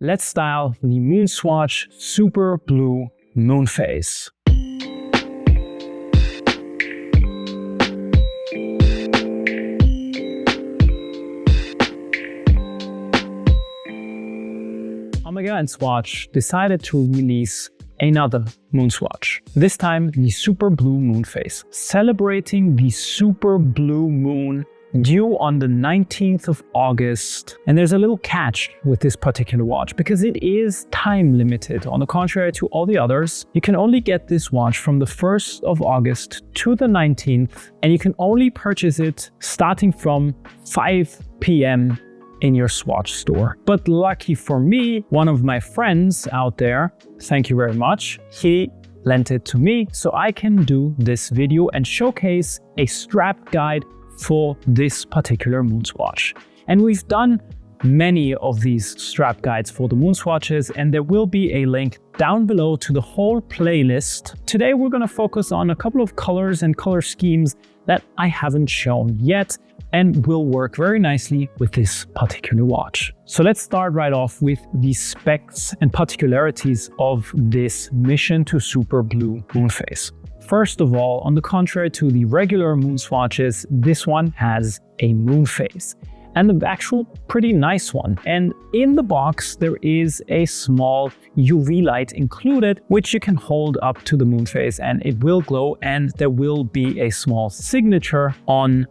let's style the MoonSwatch Super Blue Moonphase. Omega and Swatch decided to release another MoonSwatch, this time the Super Blue Moonphase, celebrating the super blue moon due on the 19th of August. And there's a little catch with this particular watch because it is time limited. On the contrary to all the others, you can only get this watch from the 1st of August to the 19th, and you can only purchase it starting from 5 p.m. in your Swatch store. But lucky for me, one of my friends out there, thank you very much, he lent it to me so I can do this video and showcase a strap guide for this particular MoonSwatch. And we've done many of these strap guides for the MoonSwatches, and there will be a link down below to the whole playlist. Today we're going to focus on a couple of colors and color schemes that I haven't shown yet and will work very nicely with this particular watch. So let's start right off with the specs and particularities of this Mission to Super Blue Moonphase. First of all, on the contrary to the regular MoonSwatches, this one has a moonphase, and an actual pretty nice one. And in the box, there is a small UV light included, which you can hold up to the moonphase and it will glow, and there will be a small signature on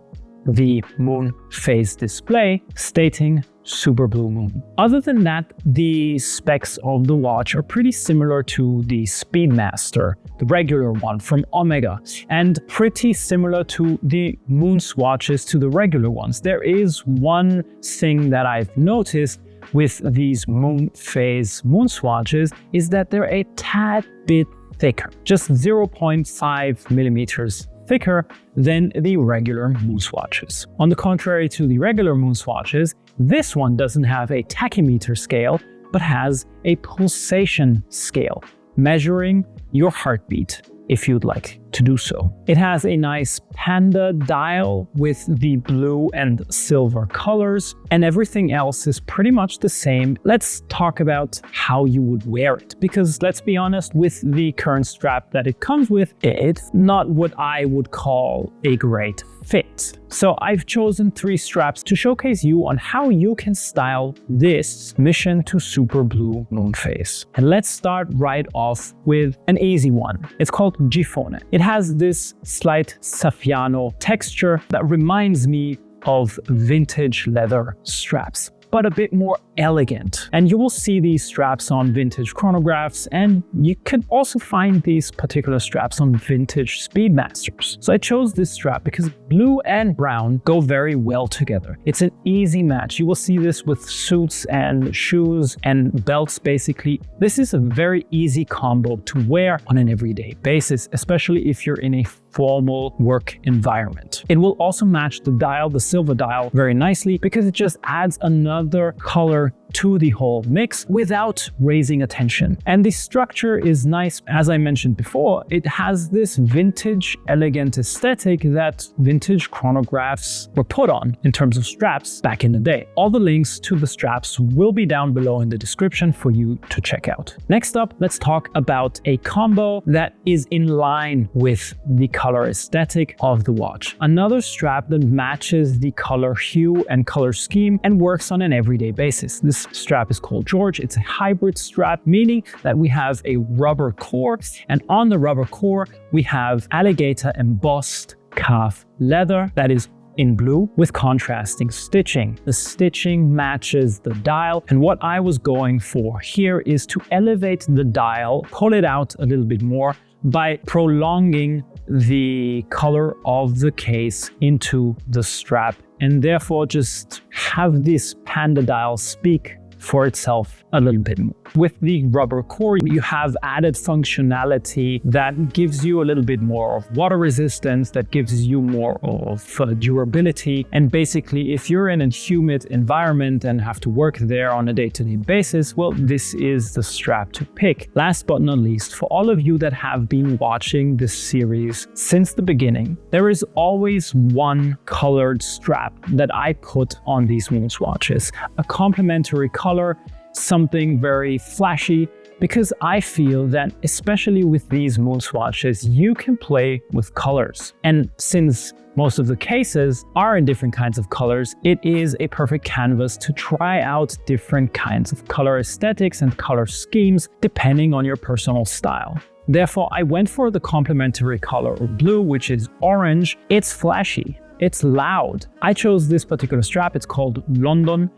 the moonphase display stating Super Blue Moon. Other than that, the specs of the watch are pretty similar to the Speedmaster, the regular one from Omega, and pretty similar to the MoonSwatches, to the regular ones. There is one thing that I've noticed with these Moonphase MoonSwatches is that they're a tad bit thicker, just 0.5 millimeters thicker than the regular MoonSwatches. On the contrary to the regular MoonSwatches, this one doesn't have a tachymeter scale, but has a pulsation scale, measuring your heartbeat if you'd like to do so. It has a nice panda dial with the blue and silver colors, and everything else is pretty much the same. Let's talk about how you would wear it, because let's be honest, with the current strap that it comes with, it's not what I would call a great fit. So I've chosen 3 straps to showcase you on how you can style this Mission to Super Blue Moonphase. And let's start right off with an easy one. It's called Giffone. It has this slight Saffiano texture that reminds me of vintage leather straps, but a bit more elegant. And you will see these straps on vintage chronographs, and you can also find these particular straps on vintage Speedmasters. So I chose this strap because blue and brown go very well together. It's an easy match. You will see this with suits and shoes and belts basically. This is a very easy combo to wear on an everyday basis, especially if you're in a formal work environment. It will also match the dial, the silver dial, very nicely because it just adds another color to the whole mix without raising attention. And the structure is nice. As I mentioned before, it has this vintage elegant aesthetic that vintage chronographs were put on in terms of straps back in the day. All the links to the straps will be down below in the description for you to check out. Next up, let's talk about a combo that is in line with the color aesthetic of the watch. Another strap that matches the color hue and color scheme and works on an everyday basis. This strap is called George. It's a hybrid strap, meaning that we have a rubber core, and on the rubber core we have alligator embossed calf leather that is in blue with contrasting stitching. The stitching matches the dial, and what I was going for here is to elevate the dial, pull it out a little bit more by prolonging the color of the case into the strap, and therefore just have this panda dial speak for itself a little bit more. With the rubber core, you have added functionality that gives you a little bit more of water resistance, that gives you more of durability. And basically, if you're in a humid environment and have to work there on a day-to-day basis, well, this is the strap to pick. Last but not least, for all of you that have been watching this series since the beginning, there is always one colored strap that I put on these MoonSwatches, a complementary color something very flashy, because I feel that especially with these MoonSwatches, you can play with colors. And since most of the cases are in different kinds of colors, it is a perfect canvas to try out different kinds of color aesthetics and color schemes depending on your personal style. Therefore, I went for the complementary color of blue, which is orange. It's flashy, it's loud. I chose this particular strap, it's called London.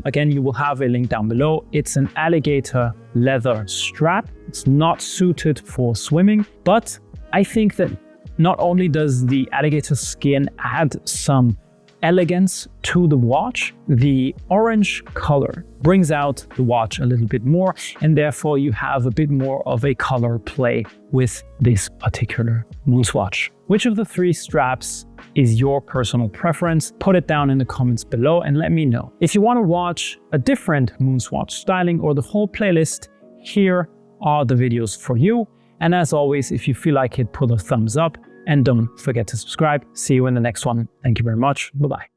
Again, you will have a link down below. It's an alligator leather strap. It's not suited for swimming, but I think that not only does the alligator skin add some elegance to the watch, the orange color brings out the watch a little bit more, and therefore you have a bit more of a color play with this particular MoonSwatch. Which of the three straps is your personal preference? Put it down in the comments below and let me know. If you want to watch a different MoonSwatch styling or the whole playlist, here are the videos for you. And as always, if you feel like it, put a thumbs up and don't forget to subscribe. See you in the next one. Thank you very much. Bye-bye.